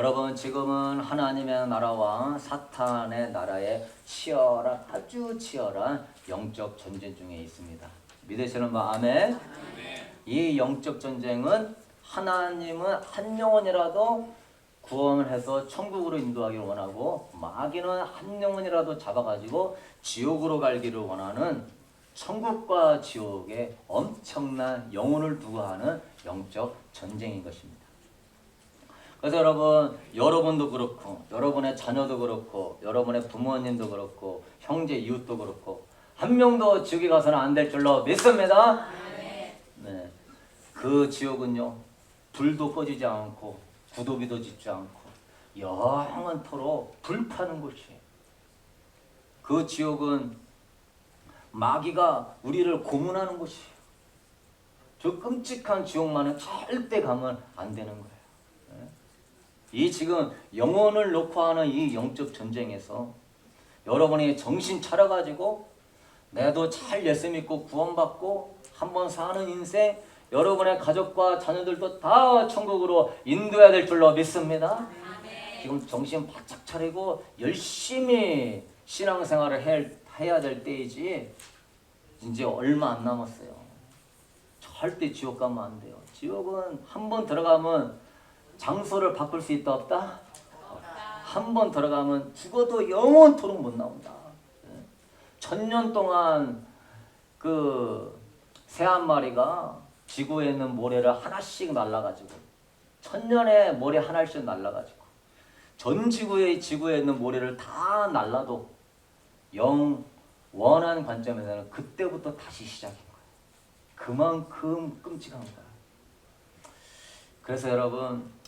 여러분 지금은 하나님의 나라와 사탄의 나라의 치열한 아주 치열한 영적 전쟁 중에 있습니다. 믿으시는 분 아멘? 이 영적 전쟁은 하나님은 한 영혼이라도 구원해서 천국으로 인도하기를 원하고 마귀는 한 영혼이라도 잡아가지고 지옥으로 갈기를 원하는 천국과 지옥의 엄청난 영혼을 두고 하는 영적 전쟁인 것입니다. 그래서 여러분도 그렇고 여러분의 자녀도 그렇고 여러분의 부모님도 그렇고 형제 이웃도 그렇고 한 명도 지옥에 가서는 안 될 줄로 믿습니다. 네. 그 지옥은요 불도 꺼지지 않고 구더기도 짓지 않고 영원토록 불타는 곳이에요. 그 지옥은 마귀가 우리를 고문하는 곳이에요. 저 끔찍한 지옥만은 절대 가면 안 되는 거예요. 이 지금 영혼을 놓고 하는 이 영적 전쟁에서 여러분이 정신 차려가지고 내도 잘 예수 믿고 구원받고 한번 사는 인생 여러분의 가족과 자녀들도 다 천국으로 인도해야 될 줄로 믿습니다. 지금 정신 바짝 차리고 열심히 신앙생활을 해야 될 때이지 이제 얼마 안 남았어요. 절대 지옥 가면 안 돼요. 지옥은 한번 들어가면 장소를 바꿀 수 있다 없다? 한 번 들어가면 죽어도 영원토록 못 나온다. 1000년 동안 그 새 한 마리가 지구에 있는 모래를 하나씩 날라가지고 1000년에 모래 하나씩 날라가지고 전 지구에 있는 모래를 다 날라도 영원한 관점에서는 그때부터 다시 시작인 거예요. 그만큼 끔찍한 거야. 그래서 여러분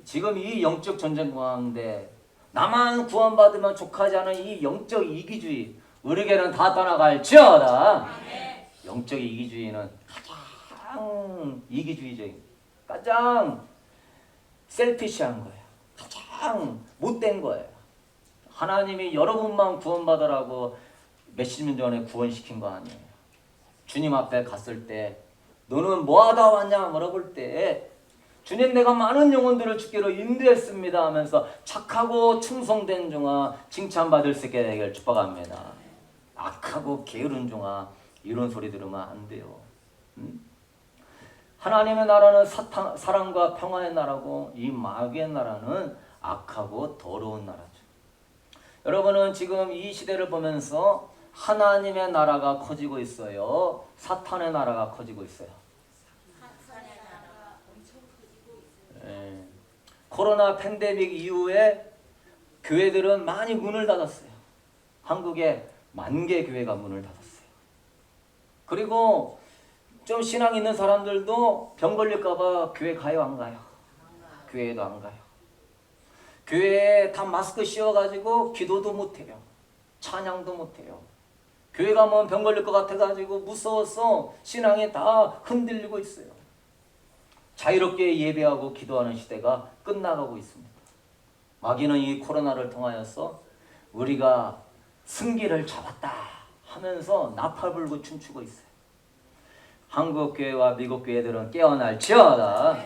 지금 이 영적 전쟁 가운데 나만 구원받으면 족하지 않은 이 영적 이기주의 우리에게는 다 떠나갈지어다. 영적 이기주의는 가장 이기주의적인 가장 셀피시한 거예요. 가장 못된 거예요. 하나님이 여러분만 구원받으라고 몇십 년 전에 구원시킨 거 아니에요. 주님 앞에 갔을 때 너는 뭐하다 왔냐 물어볼 때 주님 내가 많은 영혼들을 주께로 인도했습니다 하면서 착하고 충성된 종아 칭찬받을 수 있게 되길 축복합니다. 악하고 게으른 종아 이런 소리 들으면 안 돼요. 하나님의 나라는 사랑과 평화의 나라고 이 마귀의 나라는 악하고 더러운 나라죠. 여러분은 지금 이 시대를 보면서 하나님의 나라가 커지고 있어요. 사탄의 나라가 커지고 있어요. 코로나 팬데믹 이후에 교회들은 많이 문을 닫았어요. 한국에 10,000개 교회가 문을 닫았어요. 그리고 좀 신앙 있는 사람들도 병 걸릴까 봐 교회 가요 안 가요? 교회도 안 가요. 교회에 다 마스크 씌워가지고 기도도 못해요. 찬양도 못해요. 교회 가면 병 걸릴 것 같아가지고 무서워서 신앙이 다 흔들리고 있어요. 자유롭게 예배하고 기도하는 시대가 끝나가고 있습니다. 마귀는 이 코로나를 통하여서 우리가 승기를 잡았다 하면서 나팔 불고 춤추고 있어요. 한국 교회와 미국 교회들은 깨어날지어다.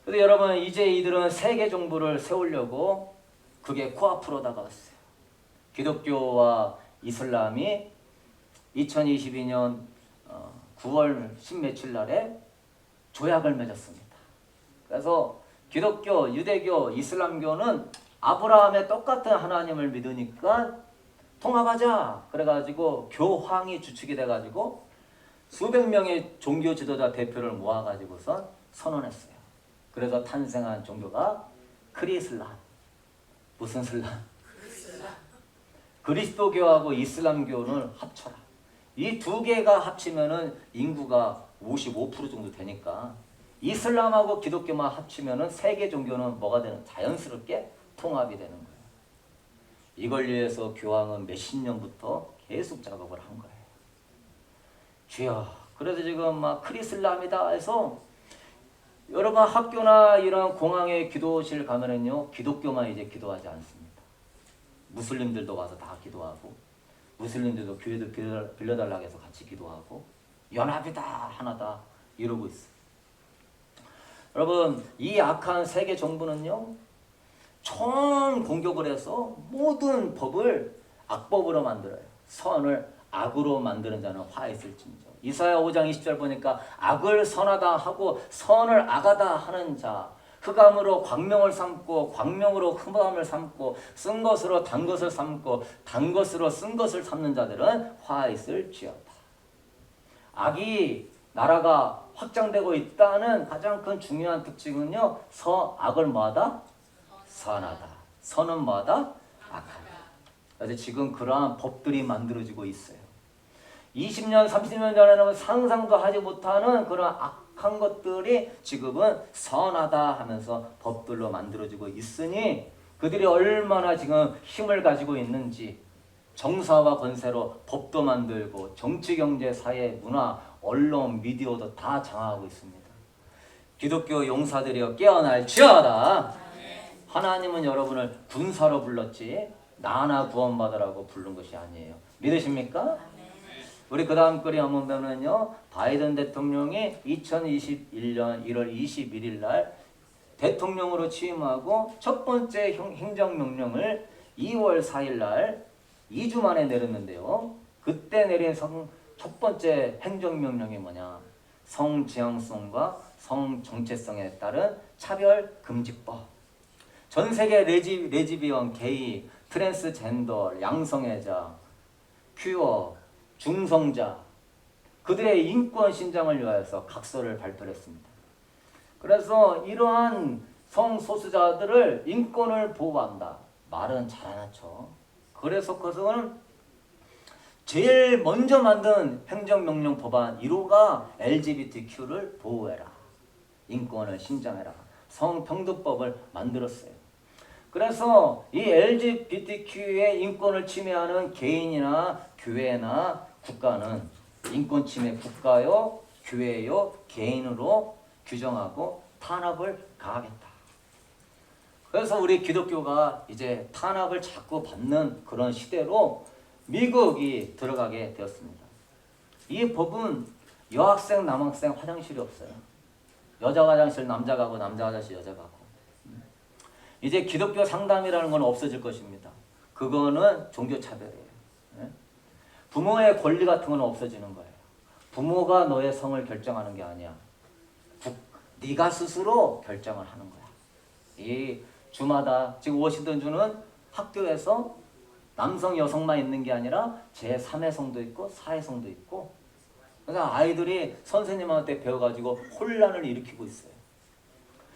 그런데 여러분 이제 이들은 세계 정부를 세우려고 그게 코앞으로 다가왔어요. 기독교와 이슬람이 2022년 9월 10며칠 날에 조약을 맺었습니다. 그래서 기독교, 유대교, 이슬람교는 아브라함의 똑같은 하나님을 믿으니까 통합하자. 그래가지고 교황이 주축이 돼가지고 수백 명의 종교 지도자 대표를 모아가지고서 선언했어요. 그래서 탄생한 종교가 크리슬람. 무슨 슬람? 그리스도교하고 이슬람교를 합쳐라. 이 두 개가 합치면은 인구가 55% 정도 되니까 이슬람하고 기독교만 합치면은 세계 종교는 뭐가 되는? 자연스럽게 통합이 되는 거예요. 이걸 위해서 교황은 몇십 년부터 계속 작업을 한 거예요. 주여, 그래서 지금 막 크리슬람이다 해서 여러분 학교나 이런 공항에 기도실 가면은요 기독교만 이제 기도하지 않습니다. 무슬림들도 와서 다 기도하고 무슬림들도 교회들 빌려달라고 해서 같이 기도하고 연합이다 하나다 이러고 있어요. 여러분 이 악한 세계 정부는요 총 공격을 해서 모든 법을 악법으로 만들어요. 선을 악으로 만드는 자는 화 있을진저. 이사야 5장 20절 보니까 악을 선하다 하고 선을 악하다 하는 자, 흑암으로 광명을 삼고 광명으로 흑암을 삼고 쓴 것으로 단 것을 삼고 단 것으로 쓴 것을 삼는 자들은 화 있을지어다. 악이 나라가 확장되고 있다는 가장 큰 중요한 특징은요, 악을 뭐하다? 선하다. 선은 뭐하다? 악하다. 그래서 지금 그러한 법들이 만들어지고 있어요. 20년, 30년 전에는 상상도 하지 못하는 그런 악한 것들이 지금은 선하다 하면서 법들로 만들어지고 있으니 그들이 얼마나 지금 힘을 가지고 있는지 정사와 권세로 법도 만들고 정치, 경제, 사회, 문화, 언론, 미디어도 다 장악하고 있습니다. 기독교 용사들이여 깨어날지어다. 하나님은 여러분을 군사로 불렀지 나 하나 구원받으라고 부른 것이 아니에요. 믿으십니까? 우리 그 다음 글이 한번 보면요. 바이든 대통령이 2021년 1월 21일 날 대통령으로 취임하고 첫 번째 행정명령을 2월 4일 날 2주 만에 내렸는데요. 그때 내린 첫 번째 행정명령이 뭐냐. 성지향성과 성정체성에 따른 차별금지법. 전 세계 레즈비언, 게이, 트랜스젠더, 양성애자, 퀴어, 중성자 그들의 인권 신장을 위하여서 각서를 발표했습니다. 그래서 이러한 성소수자들을 인권을 보호한다. 말은 잘하죠. 그래서 그것은 제일 먼저 만든 행정명령 법안 1호가 LGBTQ를 보호해라. 인권을 신장해라. 성평등법을 만들었어요. 그래서 이 LGBTQ의 인권을 침해하는 개인이나 교회나 국가는 인권 침해 국가요, 교회요, 개인으로 규정하고 탄압을 가하겠다. 그래서 우리 기독교가 이제 탄압을 자꾸 받는 그런 시대로 미국이 들어가게 되었습니다. 이 법은 여학생, 남학생 화장실이 없어요. 여자 화장실 남자 가고 남자 화장실 여자 가고. 이제 기독교 상담이라는 건 없어질 것입니다. 그거는 종교차별이에요. 부모의 권리 같은 건 없어지는 거예요. 부모가 너의 성을 결정하는 게 아니야. 네가 스스로 결정을 하는 거야. 이 주마다 지금 워싱턴주는 학교에서 남성 여성만 있는 게 아니라 제3의 성도 있고 4의 성도 있고 그러니까 아이들이 선생님한테 배워가지고 혼란을 일으키고 있어요.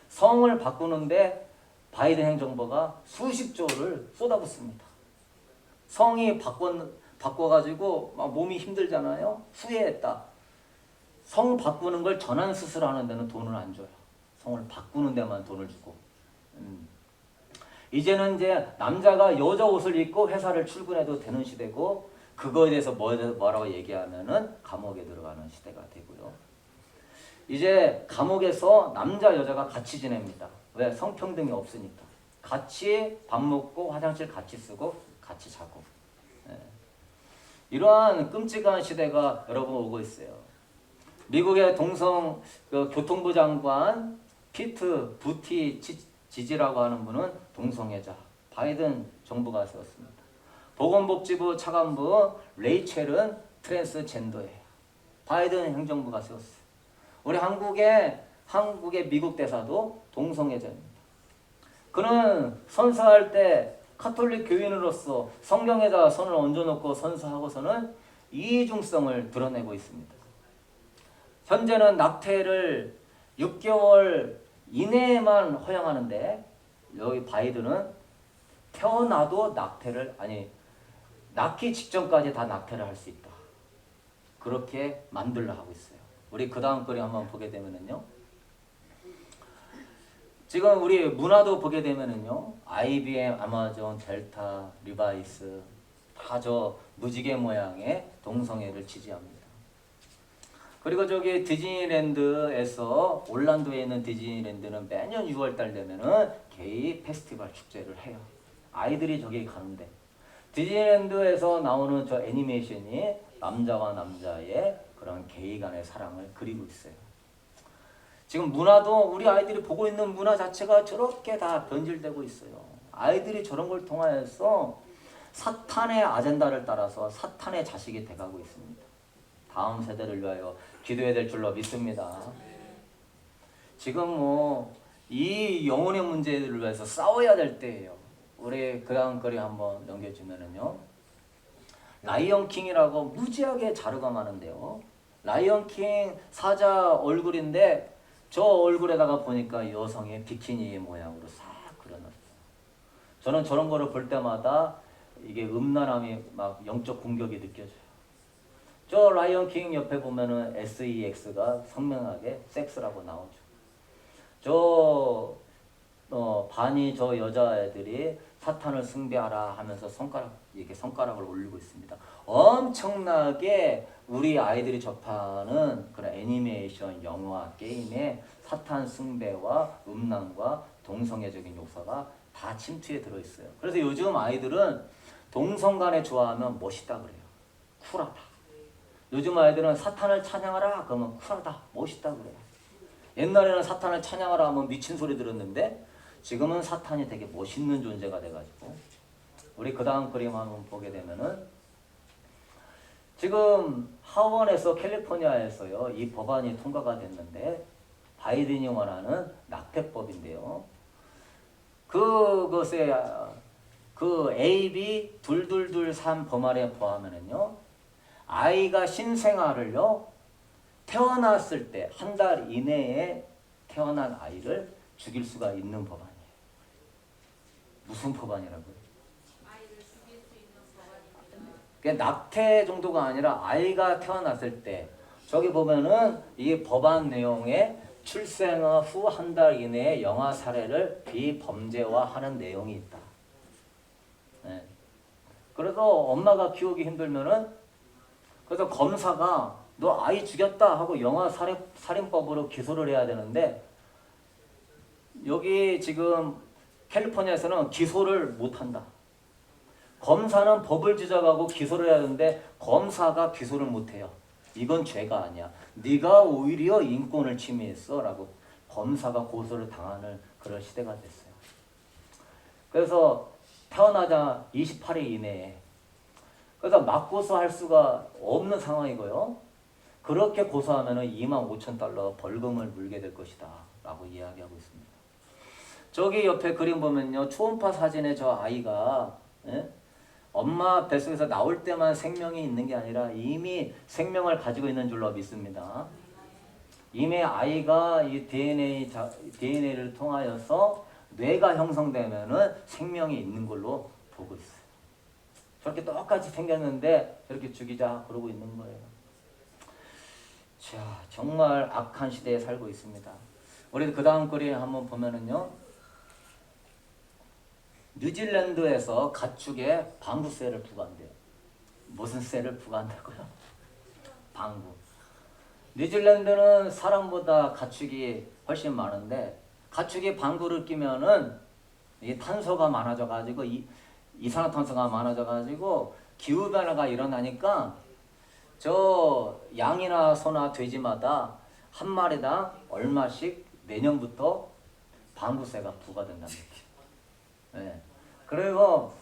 성을 바꾸는데 바이든 행정부가 수십조를 쏟아붓습니다. 성이 바꿔가지고 막 몸이 힘들잖아요. 후회했다. 성 바꾸는 걸 전환 수술하는 데는 돈을 안 줘요. 성을 바꾸는 데만 돈을 주고. 이제는 이제 남자가 여자 옷을 입고 회사를 출근해도 되는 시대고 그거에 대해서 뭐라고 얘기하면은 감옥에 들어가는 시대가 되고요. 이제 감옥에서 남자 여자가 같이 지냅니다. 왜? 성평등이 없으니까. 같이 밥 먹고 화장실 같이 쓰고 같이 자고. 이러한 끔찍한 시대가 여러분 오고 있어요. 미국의 교통부 장관 피트 부티지지라고 하는 분은 동성애자. 바이든 정부가 세웠습니다. 보건복지부 차관부 레이첼은 트랜스젠더예요. 바이든 행정부가 세웠어요. 우리 한국의 미국 대사도 동성애자입니다. 그는 선서할 때 카톨릭 교인으로서 성경에다 손을 얹어놓고 선서하고서는 이중성을 드러내고 있습니다. 현재는 낙태를 6개월 이내에만 허용하는데 여기 바이든은 태어나도 낳기 직전까지 다 낙태를 할 수 있다. 그렇게 만들려 하고 있어요. 우리 그 다음 거리 한번 보게 되면은요. 지금 우리 문화도 보게 되면은요. IBM, 아마존, 델타, 리바이스 다 저 무지개 모양의 동성애를 지지합니다. 그리고 저기 디즈니랜드에서 올란도에 있는 디즈니랜드는 매년 6월달 되면은 게이 페스티벌 축제를 해요. 아이들이 저기 가는데 디즈니랜드에서 나오는 저 애니메이션이 남자와 남자의 그런 게이 간의 사랑을 그리고 있어요. 지금 문화도 우리 아이들이 보고 있는 문화 자체가 저렇게 다 변질되고 있어요. 아이들이 저런 걸 통하여서 사탄의 아젠다를 따라서 사탄의 자식이 돼가고 있습니다. 다음 세대를 위하여 기도해야 될 줄로 믿습니다. 지금 뭐 이 영혼의 문제를 위해서 싸워야 될 때예요. 우리 그 다음 거리 한번 넘겨주면은요. 라이언킹이라고 무지하게 자료가 많은데요. 라이언킹 사자 얼굴인데 저 얼굴에다가 보니까 여성의 비키니 모양으로 싹 그려놨어요. 저는 저런 거를 볼 때마다 이게 음란함이 막 영적 공격이 느껴져요. 저 라이언킹 옆에 보면은 SEX가 선명하게 섹스라고 나오죠. 저 반이 저 여자애들이 사탄을 숭배하라 하면서 손가락을 올리고 있습니다. 엄청나게 우리 아이들이 접하는 그런 애니메이션, 영화, 게임에 사탄 숭배와 음란과 동성애적인 요소가 다 침투에 들어있어요. 그래서 요즘 아이들은 동성간에 좋아하면 멋있다 그래요. 쿨하다. 요즘 아이들은 사탄을 찬양하라 그러면 쿨하다, 멋있다 그래요. 옛날에는 사탄을 찬양하라 하면 미친 소리 들었는데 지금은 사탄이 되게 멋있는 존재가 돼가지고 우리 그 다음 그림 한번 보게 되면은 지금 하원에서 캘리포니아에서요 이 법안이 통과가 됐는데 바이든이 원하는 낙태법인데요. 그것에 그 AB 2223 법안에 포함하면은요 아이가 신생아를요 태어났을 때 한 달 이내에 태어난 아이를 죽일 수가 있는 법안이에요. 무슨 법안이라고요? 아이를 죽일 수 있는 법안입니다. 그러니까 낙태 정도가 아니라 아이가 태어났을 때 저기 보면은 이 법안 내용에 출생아 후 한 달 이내에 영아 살해를 비범죄화하는 내용이 있다. 네. 그래서 엄마가 키우기 힘들면은 그래서 검사가 너 아이 죽였다 하고 영아 살인법으로 기소를 해야 되는데 여기 지금 캘리포니아에서는 기소를 못한다. 검사는 법을 지적하고 기소를 해야 되는데 검사가 기소를 못해요. 이건 죄가 아니야. 네가 오히려 인권을 침해했어 라고 검사가 고소를 당하는 그런 시대가 됐어요. 그래서 태어나자 28일 이내에 그래서 맞고소할 수가 없는 상황이고요. 그렇게 고소하면 25,000달러 벌금을 물게 될 것이다 라고 이야기하고 있습니다. 저기 옆에 그림 보면요. 초음파 사진에 저 아이가 엄마 뱃속에서 나올 때만 생명이 있는 게 아니라 이미 생명을 가지고 있는 줄로 믿습니다. 이미 아이가 이 DNA를 통하여서 뇌가 형성되면은 생명이 있는 걸로 보고 있어요. 저렇게 똑같이 생겼는데 저렇게 죽이자 그러고 있는 거예요. 자, 정말 악한 시대에 살고 있습니다. 우리 그 다음 글에 한번 보면은요. 뉴질랜드에서 가축에 방구세를 부과한대요. 무슨 세를 부과한다고요? 방구. 뉴질랜드는 사람보다 가축이 훨씬 많은데 가축이 방구를 끼면은 이 탄소가 많아져 가지고 이산화탄소가 많아져 가지고 기후 변화가 일어나니까 저 양이나 소나 돼지마다 한 마리당 얼마씩 내년부터 방구세가 부과된다는 얘기예요. 네. 그리고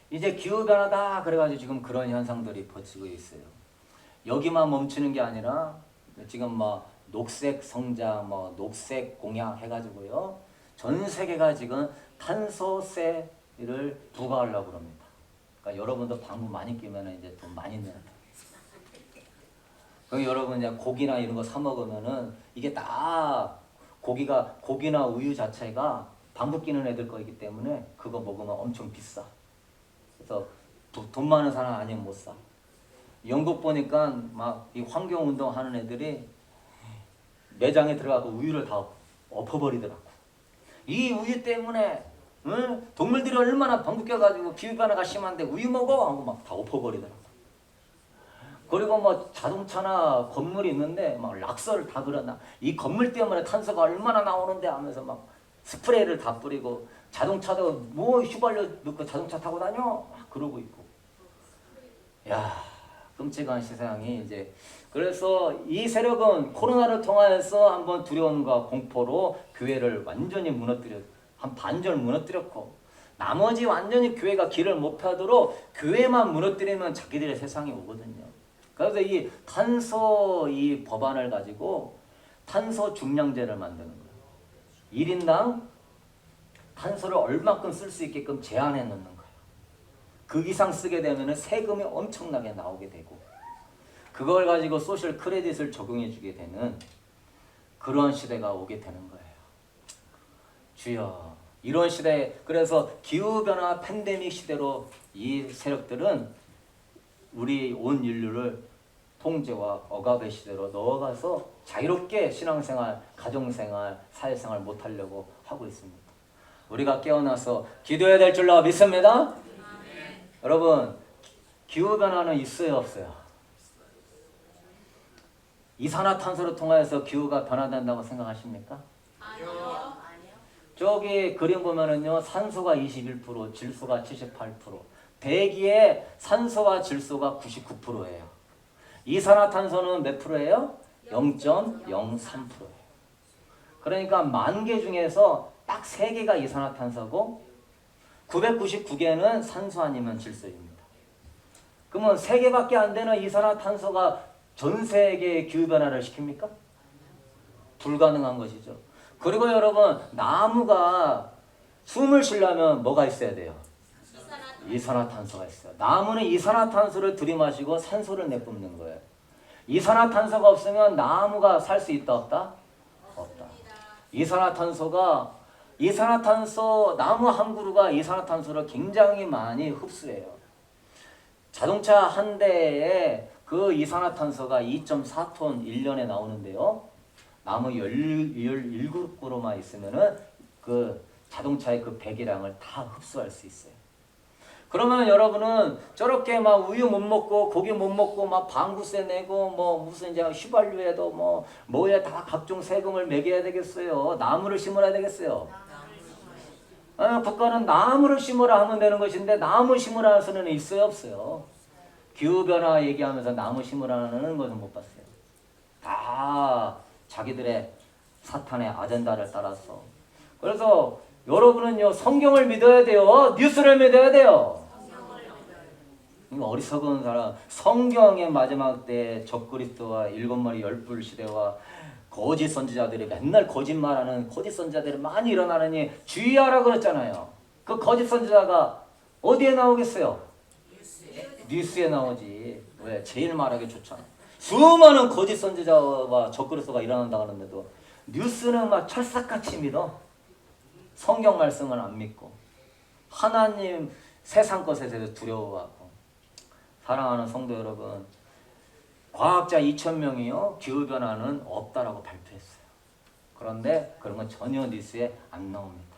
이제 기후 변화다 그래가지고 지금 그런 현상들이 벌어지고 있어요. 여기만 멈추는 게 아니라 지금 뭐 녹색 성장, 뭐 녹색 공약 해가지고요 전 세계가 지금 탄소세를 부과하려고 그럽니다. 그러니까 여러분도 방구 많이 끼면 이제 돈 많이 내야 돼. 그럼 여러분 이제 고기나 이런 거 사 먹으면은 이게 다 고기나 우유 자체가 방구 끼는 애들 거이기 때문에 그거 먹으면 엄청 비싸. 그래서 돈 많은 사람 아니면 못 사. 영국 보니까 막 이 환경 운동 하는 애들이 매장에 들어가서 우유를 다 엎어버리더라고. 이 우유 때문에 동물들이 얼마나 방구 껴가지고 기후 변화가 심한데 우유 먹어 하고 막 다 엎어버리더라고. 그리고 뭐 자동차나 건물이 있는데 막 락서를 다 그렸나. 이 건물 때문에 탄소가 얼마나 나오는데 하면서 막 스프레이를 다 뿌리고 자동차도 뭐 휘발유 넣고 자동차 타고 다녀 막 그러고 있고. 야, 끔찍한 세상이 이제 그래서 이 세력은 코로나를 통하여서 한번 두려움과 공포로 교회를 완전히 한 반절 무너뜨렸고 나머지 완전히 교회가 길을 못 펴도록 교회만 무너뜨리면 자기들의 세상이 오거든요. 그래서 이 탄소 이 법안을 가지고 탄소 중량제를 만드는 거예요. 1인당 탄소를 얼마큼 쓸 수 있게끔 제한해 놓는 거예요. 그 이상 쓰게 되면 세금이 엄청나게 나오게 되고 그걸 가지고 소셜 크레딧을 적용해 주게 되는 그런 시대가 오게 되는 거예요. 주여 이런 시대에 그래서 기후변화 팬데믹 시대로 이 세력들은 우리 온 인류를 통제와 억압의 시대로 넣어가서 자유롭게 신앙생활, 가정생활, 사회생활 못하려고 하고 있습니다. 우리가 깨어나서 기도해야 될 줄로 믿습니다. 여러분 기후변화는 있어요 없어요? 이산화탄소를 통하여서 기후가 변화된다고 생각하십니까? 아니요. 저기 그림 보면은요 산소가 21%, 질소가 78%, 대기의 산소와 질소가 99%예요. 이산화탄소는 몇 프로예요? 0.03%예요. 그러니까 10,000개 중에서 딱 3개가 이산화탄소고 999개는 산소 아니면 질소입니다. 그러면 3개밖에 안 되는 이산화탄소가 전 세계의 기후변화를 시킵니까? 불가능한 것이죠. 그리고 여러분 나무가 숨을 쉬려면 뭐가 있어야 돼요? 이산화탄소가 있어요. 나무는 이산화탄소를 들이마시고 산소를 내뿜는 거예요. 이산화탄소가 없으면 나무가 살 수 있다 없다? 없다. 나무 한 그루가 이산화탄소를 굉장히 많이 흡수해요. 자동차 한 대에 그 이산화탄소가 2.4톤 1년에 나오는데요. 나무 17그루만 있으면은 그 자동차의 그 배기량을 다 흡수할 수 있어요. 그러면 여러분은 저렇게 막 우유 못 먹고 고기 못 먹고 막 방구세 내고 뭐 무슨 이제 휘발유에도 뭐에 다 각종 세금을 매겨야 되겠어요. 나무를 심어야 되겠어요. 국가는 나무를 심으라 하면 되는 것인데 나무 심으라는 소리는 있어요 없어요? 기후변화 얘기하면서 나무 심으라는 것은 못 봤어요. 다 자기들의 사탄의 아젠다를 따라서. 그래서 여러분은요 성경을 믿어야 돼요? 뉴스를 믿어야 돼요? 어리석은 사람 성경의 마지막 때 적그리스도와 7머리 10뿔 시대와 거짓 선지자들이 맨날 거짓말하는 거짓 선지자들이 많이 일어나느니 주의하라 그랬잖아요. 그 거짓 선지자가 어디에 나오겠어요? 뉴스에 나오지. 왜? 제일 말하기 좋잖아. 수많은 거짓 선지자와 적그리스도가 일어난다 하는데도 뉴스는 막 철석같이 믿어. 성경 말씀은 안 믿고 하나님 세상 것에 대해서 두려워하고. 사랑하는 성도 여러분, 과학자 2,000명이요 기후변화는 없다라고 발표했어요. 그런데 그런 건 전혀 뉴스에 안 나옵니다.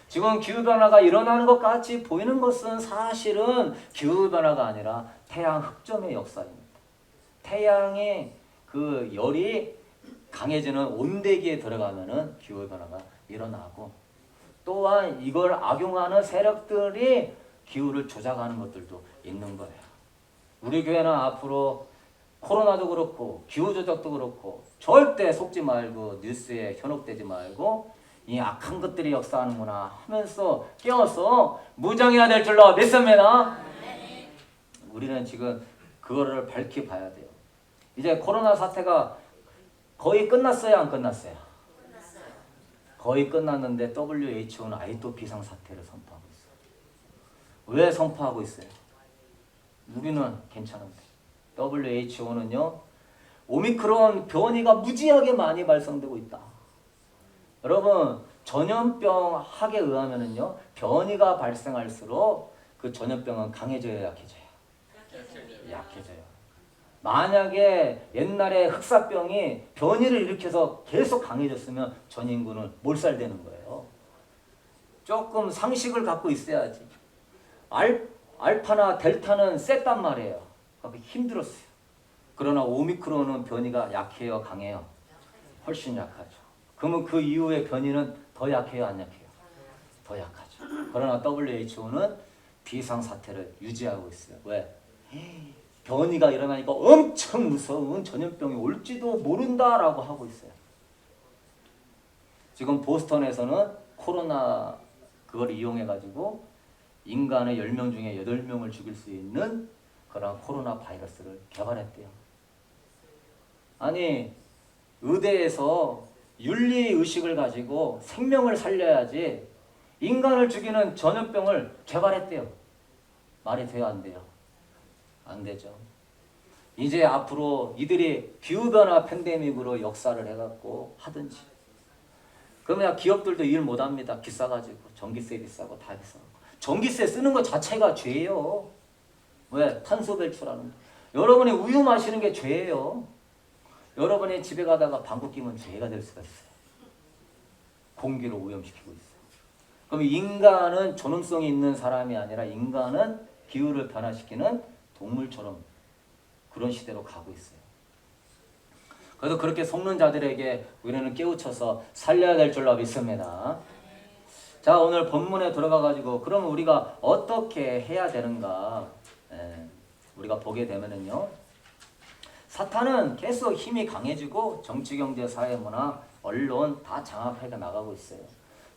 지금 기후변화가 일어나는 것 같이 보이는 것은 사실은 기후변화가 아니라 태양 흑점의 역사입니다. 태양의 그 열이 강해지는 온대기에 들어가면은 기후변화가 일어나고 또한 이걸 악용하는 세력들이 기후를 조작하는 것들도 있는 거예요. 우리 교회는 앞으로 코로나도 그렇고 기후조작도 그렇고 절대 속지 말고 뉴스에 현혹되지 말고 이 악한 것들이 역사하는구나 하면서 깨어서 무장해야 될 줄로 믿습니다. 우리는 지금 그거를 밝히 봐야 돼요. 이제 코로나 사태가 거의 끝났어요 안 끝났어요? 거의 끝났는데 WHO는 아직도 비상사태를 선포하고 있어요. 왜 선포하고 있어요? 우리는 괜찮은데 WHO는요 오미크론 변이가 무지하게 많이 발생되고 있다. 여러분 전염병 학에 의하면은요 변이가 발생할수록 그 전염병은 강해져요 약해져요? 약해져요. 만약에 옛날에 흑사병이 변이를 일으켜서 계속 강해졌으면 전 인구는 몰살되는 거예요. 조금 상식을 갖고 있어야지. 알파나 델타는 셌단 말이에요. 그러니까 힘들었어요. 그러나 오미크론은 변이가 약해요, 강해요? 훨씬 약하죠. 그러면 그 이후의 변이는 더 약해요, 안 약해요? 더 약하죠. 그러나 WHO는 비상사태를 유지하고 있어요. 왜? 변이가 일어나니까 엄청 무서운 전염병이 올지도 모른다라고 하고 있어요. 지금 보스턴에서는 코로나 그걸 이용해 가지고 인간의 10명 중에 8명을 죽일 수 있는 그런 코로나 바이러스를 개발했대요. 아니 의대에서 윤리의식을 가지고 생명을 살려야지 인간을 죽이는 전염병을 개발했대요. 말이 돼요, 안 돼요? 안 되죠. 이제 앞으로 이들이 기후변화 팬데믹으로 역사를 해갖고 하든지. 그러면 기업들도 일 못합니다. 비싸가지고. 전기세 비싸고 다 비싸고. 전기세 쓰는 것 자체가 죄예요. 왜? 탄소 배출하는 거. 여러분이 우유 마시는 게 죄예요. 여러분이 집에 가다가 방구 끼면 죄가 될 수가 있어요. 공기를 오염시키고 있어요. 그럼 인간은 존엄성이 있는 사람이 아니라 인간은 기후를 변화시키는 동물처럼 그런 시대로 가고 있어요. 그래서 그렇게 속는 자들에게 우리는 깨우쳐서 살려야 될 줄로 믿습니다. 자, 오늘 본문에 들어가 가지고 그러면 우리가 어떻게 해야 되는가? 우리가 보게 되면은요. 사탄은 계속 힘이 강해지고 정치, 경제, 사회, 문화, 언론 다 장악해 나가고 있어요.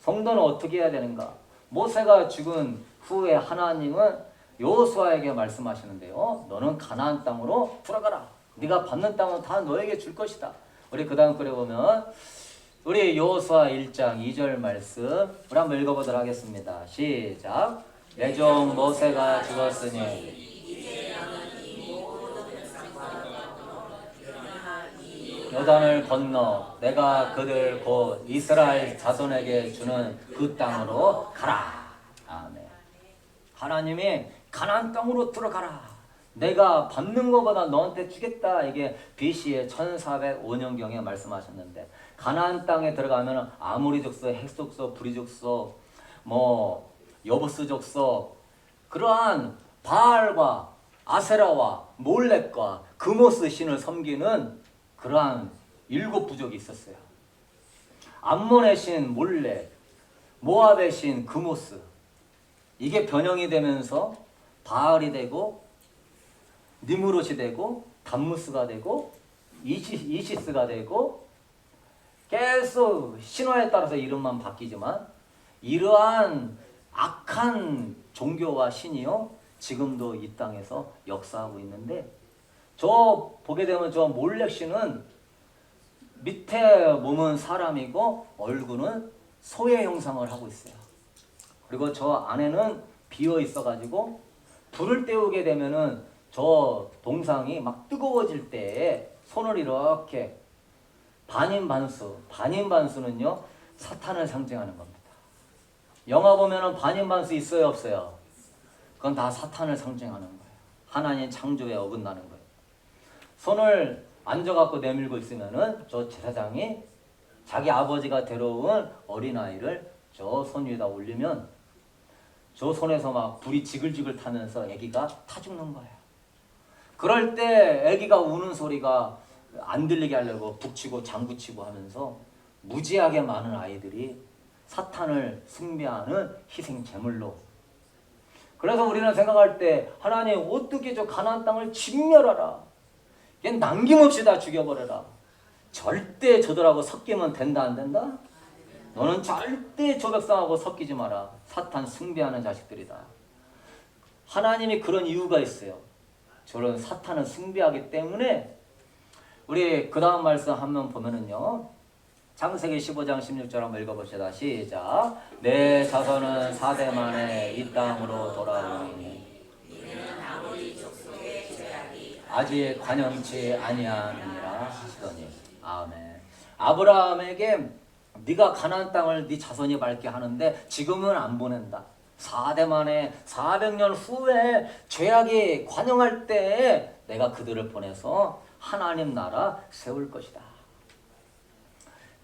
성도는 어떻게 해야 되는가? 모세가 죽은 후에 하나님은 여호수아에게 말씀하시는데요. 너는 가나안 땅으로 들어가라. 네가 받는 땅은 다 너에게 줄 것이다. 우리 그 다음 글에 보면 우리 여호수아 1장 2절 말씀 우리 한번 읽어보도록 하겠습니다. 시작. 내 종 모세가 죽었으니 요단을 건너 내가 그들 곧 이스라엘 자손에게 주는 그 땅으로 가라. 아멘. 하나님이 가나안 땅으로 들어가라. 내가 받는 것보다 너한테 주겠다. 이게 BC의 1405년경에 말씀하셨는데 가나안 땅에 들어가면 아모리 족속, 헷 족속, 브리 족속, 뭐 여부스 족속 그러한 바알과 아세라와 몰렉과 그모스 신을 섬기는 그러한 7 부족이 있었어요. 암몬의 신 몰렉, 모압의 신 그모스. 이게 변형이 되면서 바알이 되고 니무롯이 되고 담무스가 되고 이시스가 되고 계속 신화에 따라서 이름만 바뀌지만 이러한 악한 종교와 신이요 지금도 이 땅에서 역사하고 있는데 저 보게 되면 저 몰렉 신은 밑에 몸은 사람이고 얼굴은 소의 형상을 하고 있어요. 그리고 저 안에는 비어 있어 가지고 불을 때우게 되면은 저 동상이 막 뜨거워질 때 손을 이렇게 반인반수는요 사탄을 상징하는 겁니다. 영화 보면은 반인반수 있어요 없어요? 그건 다 사탄을 상징하는 거예요. 하나님 창조에 어긋나는 거예요. 손을 앉아갖고 내밀고 있으면은 저 제사장이 자기 아버지가 데려온 어린아이를 저 손 위에다 올리면 저 손에서 막 불이 지글지글 타면서 아기가 타 죽는 거예요. 그럴 때 아기가 우는 소리가 안 들리게 하려고 북치고 장구치고 하면서 무지하게 많은 아이들이 사탄을 숭배하는 희생 제물로. 그래서 우리는 생각할 때 하나님 어떻게 저 가나안 땅을 진멸하라. 얘 남김없이 다 죽여버려라. 절대 저들하고 섞이면 된다 안 된다? 너는 절대 저 백성하고 섞이지 마라. 사탄 숭배하는 자식들이다. 하나님이 그런 이유가 있어요. 저런 사탄을 숭배하기 때문에 우리 그 다음 말씀 한번 보면은요. 창세기 15장 16절 한번 읽어봅시다. 시작. 내 자손은 4대 만에 이 땅으로 돌아오니 아직 관영치 아니하니라 하시더니 아멘. 아브라함에게 네가 가나안 땅을 네 자손이 밟게 하는데 지금은 안 보낸다. 4대 만에 400년 후에 죄악이 관영할 때에 내가 그들을 보내서 하나님 나라 세울 것이다.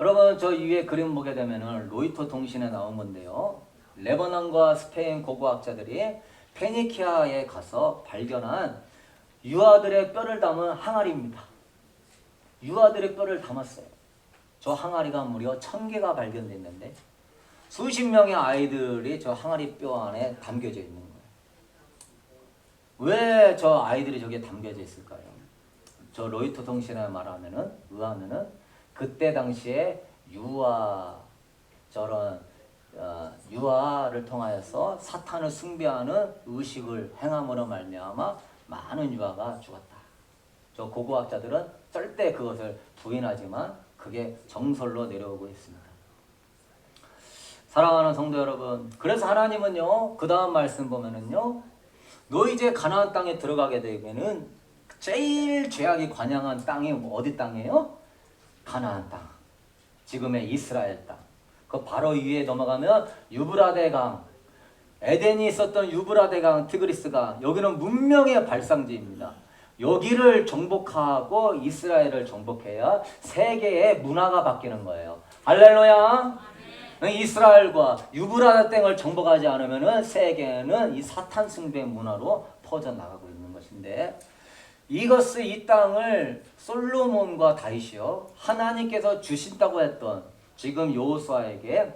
여러분 저 위에 그림 보게 되면은 로이터 통신에 나온 건데요. 레바논과 스페인 고고학자들이 페니키아에 가서 발견한 유아들의 뼈를 담은 항아리입니다. 유아들의 뼈를 담았어요. 저 항아리가 무려 1000개가 발견됐는데 수십 명의 아이들이 저 항아리 뼈 안에 담겨져 있는 거예요. 왜 저 아이들이 저기에 담겨져 있을까요? 저 로이터 통신에 의하면은 그때 당시에 유아를 통하여서 사탄을 숭배하는 의식을 행함으로 말미암아 많은 유아가 죽었다. 저 고고학자들은 절대 그것을 부인하지만 그게 정설로 내려오고 있습니다. 사랑하는 성도 여러분, 그래서 하나님은요, 그 다음 말씀 보면은요, 너 이제 가나안 땅에 들어가게 되면은 제일 죄악이 관영한 땅이 어디 땅이에요? 가나안 땅. 지금의 이스라엘 땅. 그 바로 위에 넘어가면 유브라데 강, 에덴이 있었던 유브라데 강, 티그리스가 여기는 문명의 발상지입니다. 여기를 정복하고 이스라엘을 정복해야 세계의 문화가 바뀌는 거예요. 할렐루야. 이스라엘과 유브라데 땅을 정복하지 않으면 세계는 이 사탄 숭배 문화로 퍼져나가고 있는 것인데, 이 땅을 솔로몬과 다윗이요, 하나님께서 주신다고 했던 지금 여호수아에게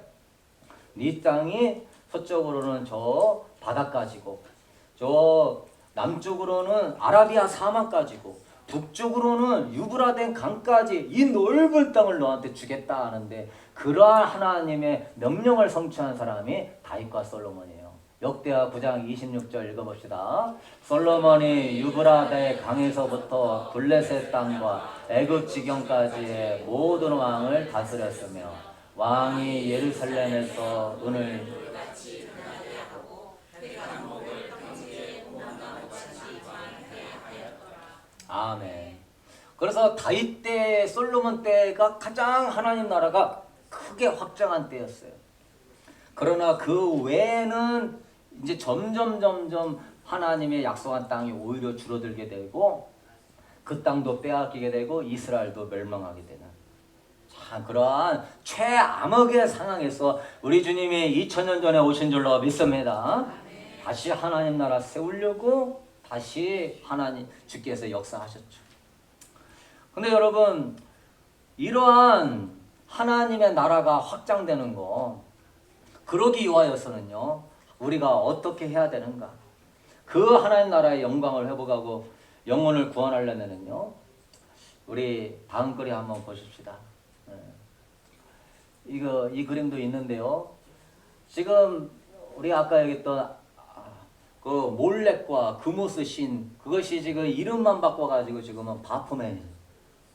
이 땅이 서쪽으로는 저 바다까지고 저 남쪽으로는 아라비아 사막까지고 북쪽으로는 유브라데 강까지 이 넓은 땅을 너한테 주겠다 하는데, 그러한 하나님의 명령을 성취한 사람이 다윗과 솔로몬이에요. 역대하 9장 26절 읽어봅시다. 솔로몬이 유브라데 강에서부터 블레셋 땅과 애굽 지경까지의 모든 왕을 다스렸으며 왕이 예루살렘에서 은을 아멘. 그래서 다윗 때, 솔로몬 때가 가장 하나님 나라가 크게 확장한 때였어요. 그러나 그 외에는 이제 점점 하나님의 약속한 땅이 오히려 줄어들게 되고 그 땅도 빼앗기게 되고 이스라엘도 멸망하게 되는, 참 그러한 최암흑의 상황에서 우리 주님이 2000년 전에 오신 줄로 믿습니다. 다시 하나님 나라 세우려고 다시 하나님 주께서 역사하셨죠. 근데 여러분, 이러한 하나님의 나라가 확장되는 거, 그러기 위하여서는요, 우리가 어떻게 해야 되는가? 그 하나님 나라의 영광을 회복하고 영혼을 구원하려면은요, 우리 다음 글에 한번 보십시다. 이 그림도 있는데요. 지금 우리 아까 얘기했던 그 몰렉과 그모스 신, 그것이 지금 이름만 바꿔가지고 지금은 바포멧.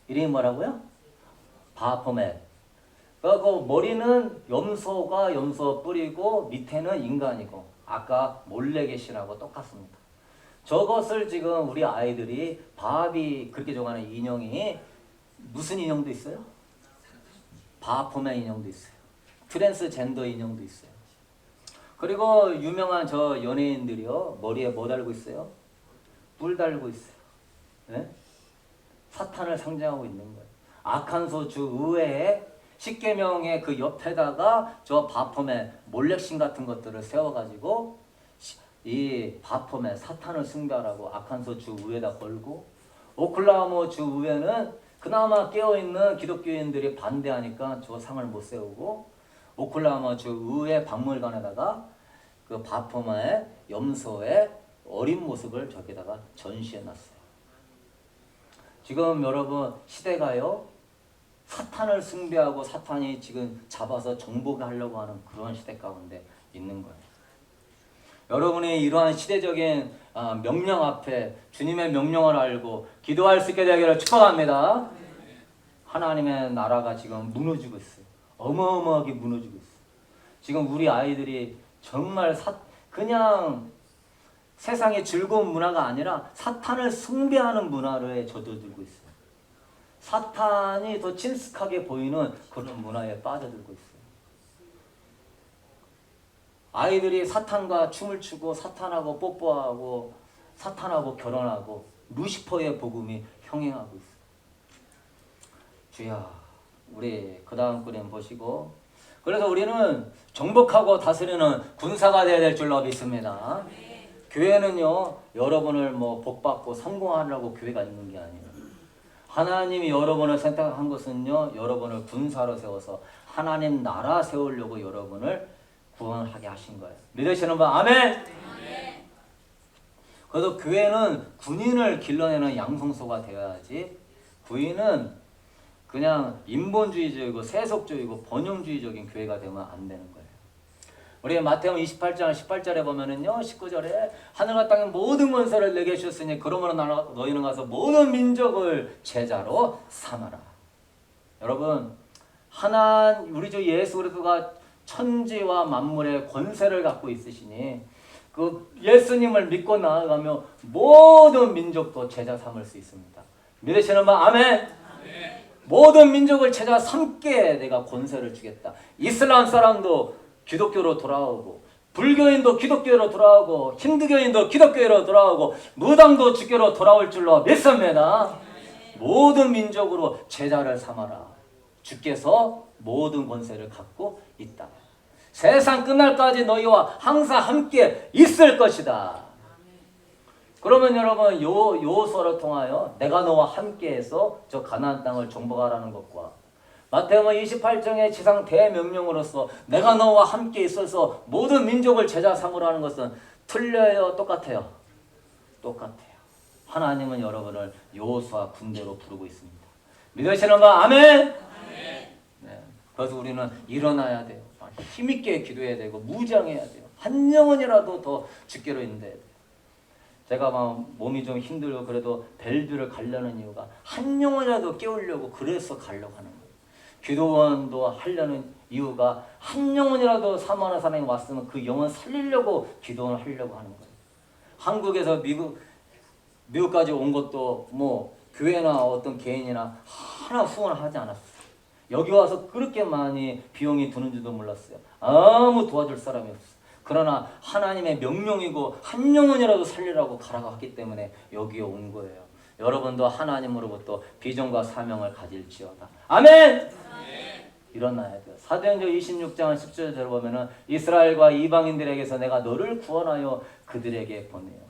이름이 뭐라고요? 바포멧. 그 머리는 염소가 염소 뿌리고 밑에는 인간이고, 아까 몰렉의 신하고 똑같습니다. 저것을 지금 우리 아이들이 바비 그렇게 좋아하는 인형이 무슨 인형도 있어요? 바포멧 인형도 있어요. 트랜스젠더 인형도 있어요. 그리고 유명한 저 연예인들이요, 머리에 뭐 달고 있어요? 뿔 달고 있어요. 네? 사탄을 상징하고 있는 거예요. 아칸소 주 의회에 십계명의 그 옆에다가 저 바포멧 몰렉신 같은 것들을 세워가지고 이 바포멧 사탄을 숭배하라고 아칸소 주 의회에다 걸고, 오클라호마 주 의회는 그나마 깨어있는 기독교인들이 반대하니까 저 상을 못 세우고, 오클라호마 주 의회 박물관에다가 그 바포멧 염소의 어린 모습을 저기다가 전시해놨어요. 지금 여러분 시대가요, 사탄을 숭배하고 사탄이 지금 잡아서 정복하려고 하는 그런 시대 가운데 있는 거예요. 여러분이 이러한 시대적인 명령 앞에 주님의 명령을 알고 기도할 수 있게 되기를 축복합니다. 하나님의 나라가 지금 무너지고 있어요. 어마어마하게 무너지고 있어요. 지금 우리 아이들이 정말 그냥 세상의 즐거운 문화가 아니라 사탄을 숭배하는 문화를 젖어들고 있어요. 사탄이 더 친숙하게 보이는 그런 문화에 빠져들고 있어요. 아이들이 사탄과 춤을 추고 사탄하고 뽀뽀하고 사탄하고 결혼하고 루시퍼의 복음이 형행하고 있어요. 주야, 우리 그 다음 그림 보시고, 그래서 우리는 정복하고 다스리는 군사가 되어야 될 줄로 믿습니다. 교회는요, 여러분을 뭐 복받고 성공하려고 교회가 있는 게 아니에요. 하나님이 여러분을 선택한 것은요, 여러분을 군사로 세워서 하나님 나라 세우려고 여러분을 구원하게 하신 거예요. 믿으시는 분 아멘? 그래서 교회는 군인을 길러내는 양성소가 되어야지, 구인은 그냥 인본주의적이고 세속적이고 번영주의적인 교회가 되면 안 되는 거예요. 우리 마태복음 28장 18절에 보면은요, 19절에 하늘과 땅의 모든 권세를 내게 주셨으니 그러므로 너희는 가서 모든 민족을 제자로 삼아라. 여러분, 우리 주 예수 그리스도가 천지와 만물의 권세를 갖고 있으시니 그 예수님을 믿고 나아가며 모든 민족도 제자 삼을 수 있습니다. 믿으시는 분 아멘. 모든 민족을 제자 삼게 내가 권세를 주겠다. 이슬람 사람도 기독교로 돌아오고, 불교인도 기독교로 돌아오고, 힌두교인도 기독교로 돌아오고, 무당도 주교로 돌아올 줄로 믿습니다. 모든 민족으로 제자를 삼아라. 주께서 모든 권세를 갖고 있다. 세상 끝날까지 너희와 항상 함께 있을 것이다. 그러면 여러분, 요소를 통하여 내가 너와 함께해서 저 가나안 땅을 정복하라는 것과 마태복음 28장의 지상 대명령으로서 내가 너와 함께 있어서 모든 민족을 제자 삼으라는 것은 틀려요? 똑같아요? 똑같아요. 하나님은 여러분을 여호수아 군대로 부르고 있습니다. 믿으시는 분 아멘? 네. 그래서 우리는 일어나야 돼요. 힘있게 기도해야 되고 무장해야 돼요. 한 영혼이라도 더 주께로 인도해야 돼요. 제가 막 몸이 좀 힘들고 그래도 벨뷰를 가려는 이유가 한 영혼이라도 깨우려고 그래서 가려고 하는 거예요. 기도원도 하려는 이유가 한 영혼이라도 사모하는 사람이 왔으면 그 영혼 살리려고 기도원을 하려고 하는 거예요. 한국에서 미국까지 온 것도 뭐 교회나 어떤 개인이나 하나 후원하지 않았어요. 여기 와서 그렇게 많이 비용이 드는지도 몰랐어요. 아무 도와줄 사람이 없어요. 그러나 하나님의 명령이고 한 영혼이라도 살리라고 가라고 했기 때문에 여기에 온 거예요. 여러분도 하나님으로부터 비전과 사명을 가질지어다. 아멘! 일어나야 돼요. 사도행전 26장 10절에 보면은 이스라엘과 이방인들에게서 내가 너를 구원하여 그들에게 보내요.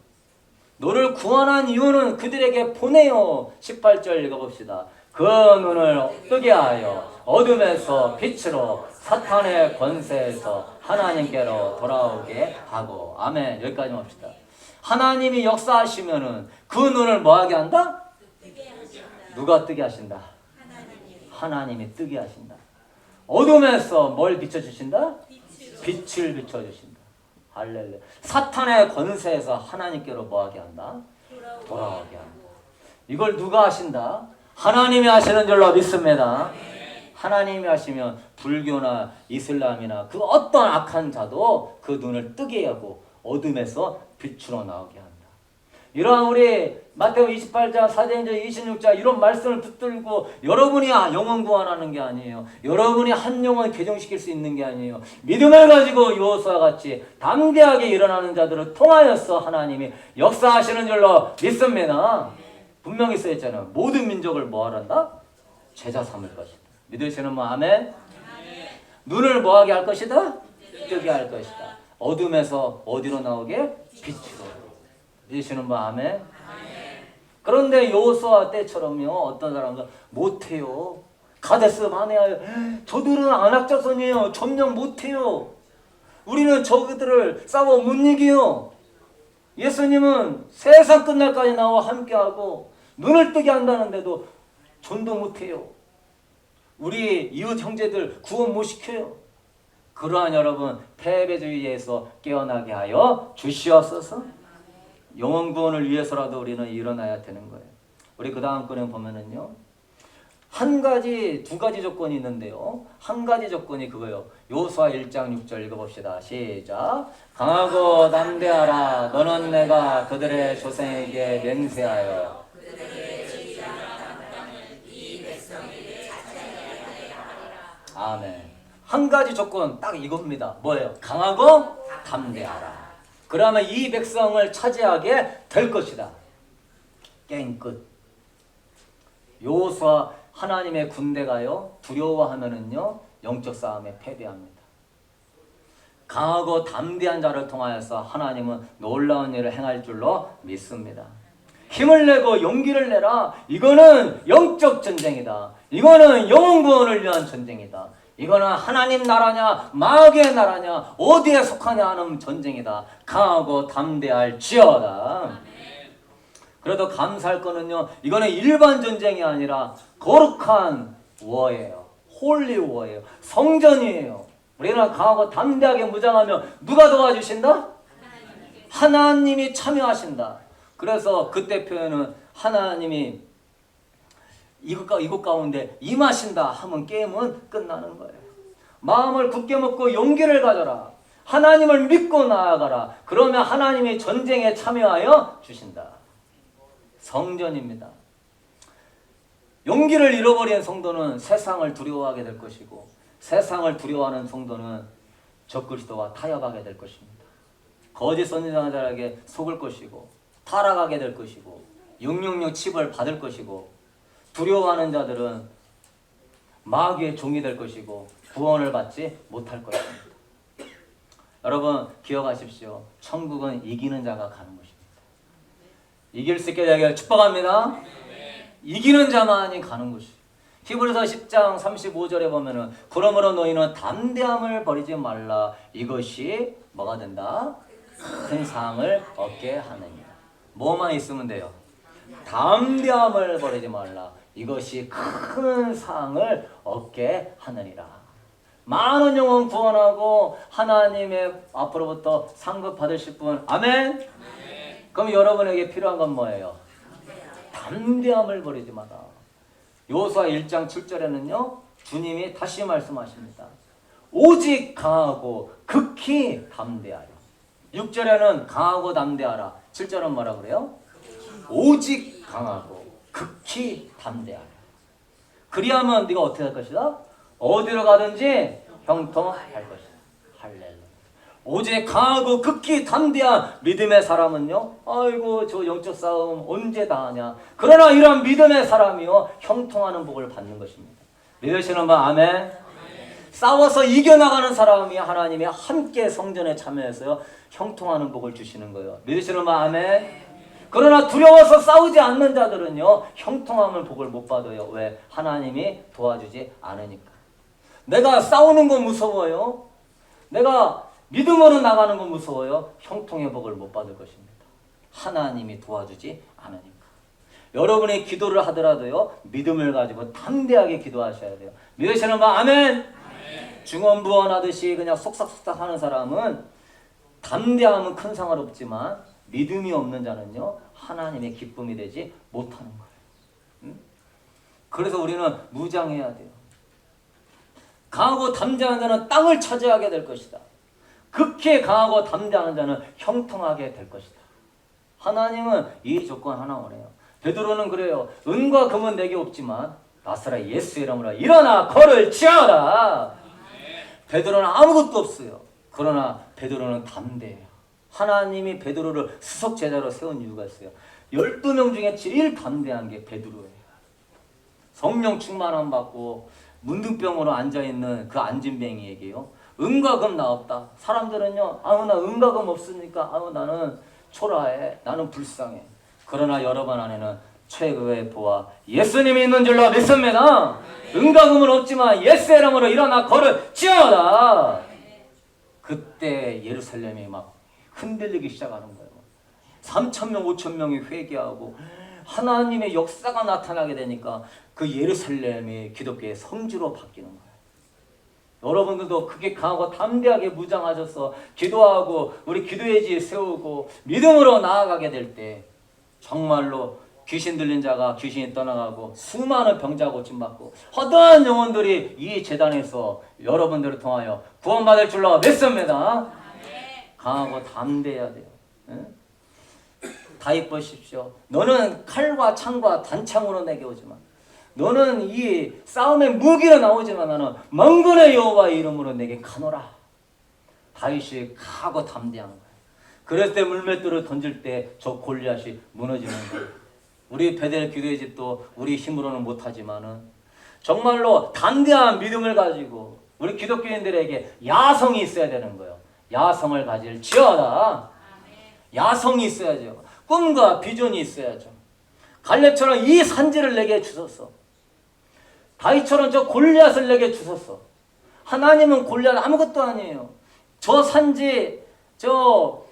너를 구원한 이유는 그들에게 보내요. 18절 읽어봅시다. 그 눈을 뜨게 하여 어둠에서 빛으로 사탄의 권세에서 하나님께로 돌아오게 하고. 아멘. 여기까지 합시다. 하나님이 역사하시면은 그 눈을 뭐하게 한다? 누가 뜨게 하신다? 하나님이 뜨게 하신다. 어둠에서 뭘 비춰주신다? 빛을 비춰주신다. 할렐루야. 사탄의 권세에서 하나님께로 뭐하게 한다? 돌아오게 한다. 이걸 누가 하신다? 하나님이 하시는 줄로 믿습니다. 하나님이 하시면 불교나 이슬람이나 그 어떤 악한 자도 그 눈을 뜨게 하고 어둠에서 빛으로 나오게 한다. 이러한 우리 마태복음 28장, 사도행전 26장 이런 말씀을 붙들고 여러분이 영혼 구원하는 게 아니에요. 여러분이 한 영혼 개종시킬 수 있는 게 아니에요. 믿음을 가지고 여호수아와 같이 담대하게 일어나는 자들을 통하여서 하나님이 역사하시는 줄로 믿습니다. 분명히 써있잖아요. 모든 민족을 뭐 하란다? 제자 삼을 것이다. 믿으시는 분 아멘? 눈을 뭐하게 할 것이다? 뜨게 할 것이다. 어둠에서 어디로 나오게? 빛으로. 믿으시는 분 아멘? 그런데 여호수아 때처럼요, 어떤 사람들 못해요. 가데스 바네아요. 저들은 안악자손이에요. 점령 못해요. 우리는 저들을 싸워 못 이겨요. 예수님은 세상 끝날까지 나와 함께하고 눈을 뜨게 한다는데도 전도 못해요. 우리 이웃 형제들 구원 못 시켜요. 그러한 여러분 패배주의에서 깨어나게 하여 주시옵소서. 영혼 구원을 위해서라도 우리는 일어나야 되는 거예요. 우리 그 다음 거는 보면은요, 두 가지 조건이 있는데요. 한 가지 조건이 그거예요. 여호수아 1장 6절 읽어봅시다. 시작. 강하고 담대하라. 너는 내가 그들의 조상에게 맹세하여 아멘. 한 가지 조건 딱 이겁니다. 뭐예요? 강하고 담대하라. 그러면 이 백성을 차지하게 될 것이다. 게임 끝. 여호수아 하나님의 군대가요, 두려워하면은요, 영적 싸움에 패배합니다. 강하고 담대한 자를 통하여서 하나님은 놀라운 일을 행할 줄로 믿습니다. 힘을 내고 용기를 내라. 이거는 영적 전쟁이다. 이거는 영혼 구원을 위한 전쟁이다. 이거는 하나님 나라냐 마귀의 나라냐 어디에 속하냐 하는 전쟁이다. 강하고 담대할지어다. 그래도 감사할 거는요, 이거는 일반 전쟁이 아니라 거룩한 워예요. 홀리 워예요. 성전이에요. 우리는 강하고 담대하게 무장하면 누가 도와주신다? 하나님이 참여하신다. 그래서 그때 표현은 하나님이 이곳 가운데 임하신다 하면 게임은 끝나는 거예요. 마음을 굳게 먹고 용기를 가져라. 하나님을 믿고 나아가라. 그러면 하나님이 전쟁에 참여하여 주신다. 성전입니다. 용기를 잃어버린 성도는 세상을 두려워하게 될 것이고, 세상을 두려워하는 성도는 적그리스도와 타협하게 될 것입니다. 거짓 선지자들에게 속을 것이고, 타락하게 될 것이고, 666 칩을 받을 것이고, 두려워하는 자들은 마귀의 종이 될 것이고 구원을 받지 못할 것입니다. 여러분 기억하십시오. 천국은 이기는 자가 가는 것입니다. 이길 수 있게 되기를 축복합니다. 이기는 자만이 가는 것이. 히브리서 10장 35절에 보면은 그러므로 너희는 담대함을 버리지 말라. 이것이 뭐가 된다? 큰 상을 얻게 하느니라. 뭐만 있으면 돼요? 담대함을 버리지 말라. 이것이 큰 상을 얻게 하느니라. 많은 영혼 구원하고 하나님의 앞으로부터 상급 받으실 분. 아멘? 그럼 여러분에게 필요한 건 뭐예요? 담대함을 버리지 마라. 요수아 1장 7절에는요 주님이 다시 말씀하십니다. 오직 강하고 극히 담대하라. 6절에는 강하고 담대하라. 7절은 뭐라 그래요? 오직 강하고 극히 담대하라. 그리하면 네가 어떻게 할 것이다? 어디로 가든지 형통할 것이다. 할렐루야. 오직 강하고 극히 담대한 믿음의 사람은요, 아이고 저 영적 싸움 언제 다 하냐. 그러나 이런 믿음의 사람이요 형통하는 복을 받는 것입니다. 믿으시는 분 아멘? 싸워서 이겨나가는 사람이 하나님이 함께 성전에 참여해서요 형통하는 복을 주시는 거예요. 믿으시는 분 아멘? 그러나 두려워서 싸우지 않는 자들은요 형통함을 복을 못 받아요. 왜? 하나님이 도와주지 않으니까. 내가 싸우는 건 무서워요. 내가 믿음으로 나가는 건 무서워요. 형통의 복을 못 받을 것입니다. 하나님이 도와주지 않으니까. 여러분이 기도를 하더라도요 믿음을 가지고 담대하게 기도하셔야 돼요. 믿으시는 분 아멘? 중언부언하듯이 그냥 속삭속삭 하는 사람은 담대함은 큰 상을 얻지만 믿음이 없는 자는요 하나님의 기쁨이 되지 못하는 거예요. 응? 그래서 우리는 무장해야 돼요. 강하고 담대한 자는 땅을 차지하게 될 것이다. 극히 강하고 담대한 자는 형통하게 될 것이다. 하나님은 이 조건 하나 원해요. 베드로는 그래요. 은과 금은 내게 없지만 나사렛 예수 이름으로 일어나 걸을 치어라. 베드로는 아무것도 없어요. 그러나 베드로는 담대해요. 하나님이 베드로를 수석 제자로 세운 이유가 있어요. 12명 중에 제일 담대한 게 베드로예요. 성령 충만함 받고 문둥병으로 앉아있는 그 안진뱅이에게요 은과 금 나 없다. 사람들은요 아우 나 은과 금 없으니까 아우 나는 초라해, 나는 불쌍해. 그러나 여러분 안에는 최고의 보아 예수님이 있는 줄로 믿습니다. 은과 금은 없지만 예수의 이름으로 일어나 걸을 지어라. 그때 예루살렘이 막 흔들리기 시작하는 거예요. 3,000명 5,000명이 회개하고 하나님의 역사가 나타나게 되니까 그 예루살렘이 기독교의 성지로 바뀌는 거예요. 여러분들도 그게 강하고 담대하게 무장하셔서 기도하고 우리 기도의 지 세우고 믿음으로 나아가게 될 때 정말로 귀신 들린 자가 귀신이 떠나가고 수많은 병자 고침받고 허다한 영혼들이 이 재단에서 여러분들을 통하여 구원받을 줄로 믿습니다. 강하고 담대해야 돼요. 응? 다윗 보십시오. 너는 칼과 창과 단창으로 내게 오지만 너는 이 싸움의 무기로 나오지만 나는 만군의 여호와의 이름으로 내게 가노라. 다윗이 강하고 담대한 거예요. 그랬을 때 물맷돌을 던질 때 저 골리앗이 무너지는 거예요. 우리 베델 기도의 집도 우리 힘으로는 못하지만은 정말로 담대한 믿음을 가지고 우리 기독교인들에게 야성이 있어야 되는 거예요. 야성을 가질지어다. 야성이 있어야죠. 꿈과 비전이 있어야죠. 갈렙처럼 이 산지를 내게 주소서. 다윗처럼 저 골리앗을 내게 주소서. 하나님은 골리앗 아무것도 아니에요. 저 산지 저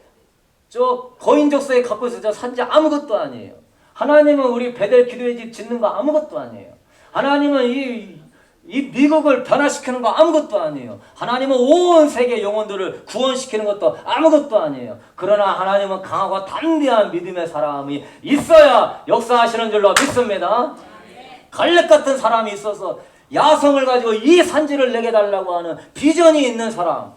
거인족속에 갖고 있어 저 산지 아무것도 아니에요. 하나님은 우리 베델 기도의 집 짓는 거 아무것도 아니에요. 하나님은 이 미국을 변화시키는 거 아무것도 아니에요. 하나님은 온 세계 영혼들을 구원시키는 것도 아무것도 아니에요. 그러나 하나님은 강하고 담대한 믿음의 사람이 있어야 역사하시는 줄로 믿습니다. 갈렙 같은 사람이 있어서 야성을 가지고 이 산지를 내게 달라고 하는 비전이 있는 사람,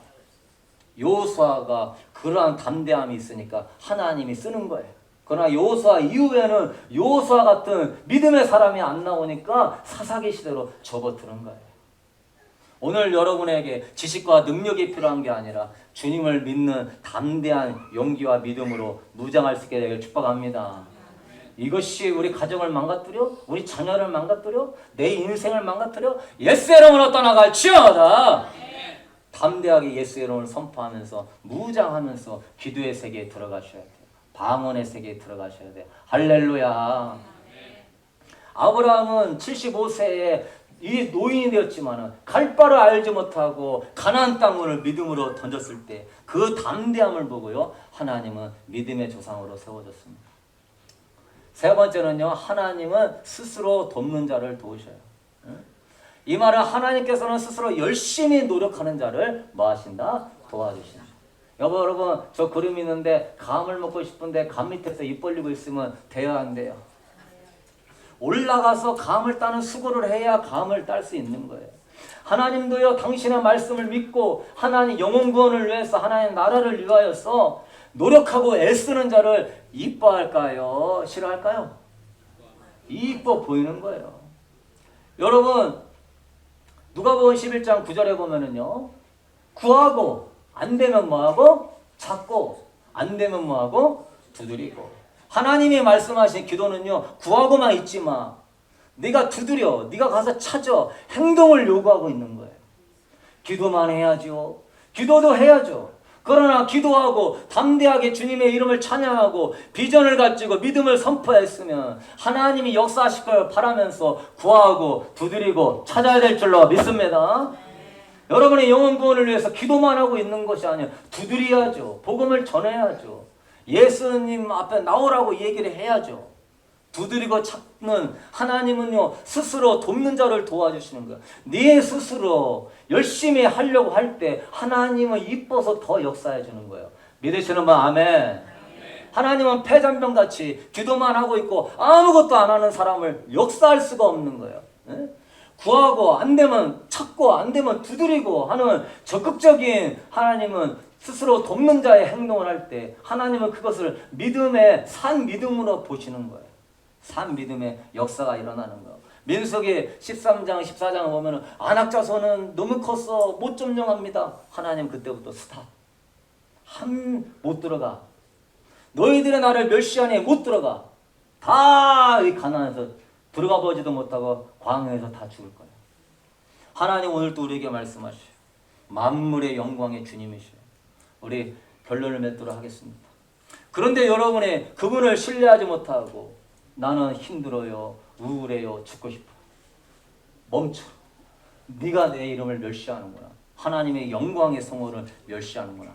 여호수아가 그러한 담대함이 있으니까 하나님이 쓰는 거예요. 그러나 여호수아 이후에는 여호수아 같은 믿음의 사람이 안 나오니까 사사기 시대로 접어드는 거예요. 오늘 여러분에게 지식과 능력이 필요한 게 아니라 주님을 믿는 담대한 용기와 믿음으로 무장할 수 있게 되길 축복합니다. 이것이 우리 가정을 망가뜨려? 우리 자녀를 망가뜨려? 내 인생을 망가뜨려? 예수의 이름으로 떠나갈지어다. 담대하게 예수의 이름을 선포하면서 무장하면서 기도의 세계에 들어가셔야 돼요. 방언의 세계에 들어가셔야 돼요. 할렐루야. 아브라함은 75세에 이 노인이 되었지만 갈 바를 알지 못하고 가나안 땅을 믿음으로 던졌을 때 그 담대함을 보고요, 하나님은 믿음의 조상으로 세워졌습니다. 세 번째는요, 하나님은 스스로 돕는 자를 도우셔요. 이 말은 하나님께서는 스스로 열심히 노력하는 자를 뭐 하신다? 도와주신다. 여러분, 저 그림 있는데 감을 먹고 싶은데 감 밑에서 입 벌리고 있으면 돼야 안 돼요? 올라가서 감을 따는 수고를 해야 감을 딸 수 있는 거예요. 하나님도요, 당신의 말씀을 믿고 하나님 영혼 구원을 위해서 하나님 나라를 위하여서 노력하고 애쓰는 자를 이뻐할까요? 싫어할까요? 이뻐 보이는 거예요. 여러분, 누가복음 11장 9절에 보면은요, 구하고 안 되면 뭐하고? 찾고 안 되면 뭐하고? 두드리고. 하나님이 말씀하신 기도는요, 구하고만 있지 마. 네가 두드려, 네가 가서 찾아. 행동을 요구하고 있는 거예요. 기도만 해야죠. 기도도 해야죠. 그러나 기도하고 담대하게 주님의 이름을 찬양하고 비전을 가지고 믿음을 선포했으면 하나님이 역사하실 걸 바라면서 구하고 두드리고 찾아야 될 줄로 믿습니다. 여러분의 영혼 구원을 위해서 기도만 하고 있는 것이 아니라 두드려야죠. 복음을 전해야죠. 예수님 앞에 나오라고 얘기를 해야죠. 두드리고 찾는 하나님은요, 스스로 돕는 자를 도와주시는 거예요. 네 스스로 열심히 하려고 할 때 하나님은 이뻐서 더 역사해 주는 거예요. 믿으시는 분 아멘. 하나님은 폐잔병같이 기도만 하고 있고 아무것도 안 하는 사람을 역사할 수가 없는 거예요. 구하고 안 되면 찾고 안 되면 두드리고 하는 적극적인 하나님은 스스로 돕는 자의 행동을 할 때 하나님은 그것을 믿음의 산 믿음으로 보시는 거예요. 산 믿음의 역사가 일어나는 거. 민수기 13장 14장을 보면 안악자손은 너무 컸어 못 점령합니다. 하나님 그때부터 스탑. 못 들어가. 너희들의 나를 멸시하니 못 들어가. 다 이 가나안에서 들어가 보지도 못하고 광야에서 다 죽을 거예요. 하나님 오늘 또 우리에게 말씀하셔요. 만물의 영광의 주님이셔요. 우리 결론을 맺도록 하겠습니다. 그런데 여러분이 그분을 신뢰하지 못하고 나는 힘들어요, 우울해요, 죽고 싶어. 멈춰. 네가 내 이름을 멸시하는구나. 하나님의 영광의 성호를 멸시하는구나.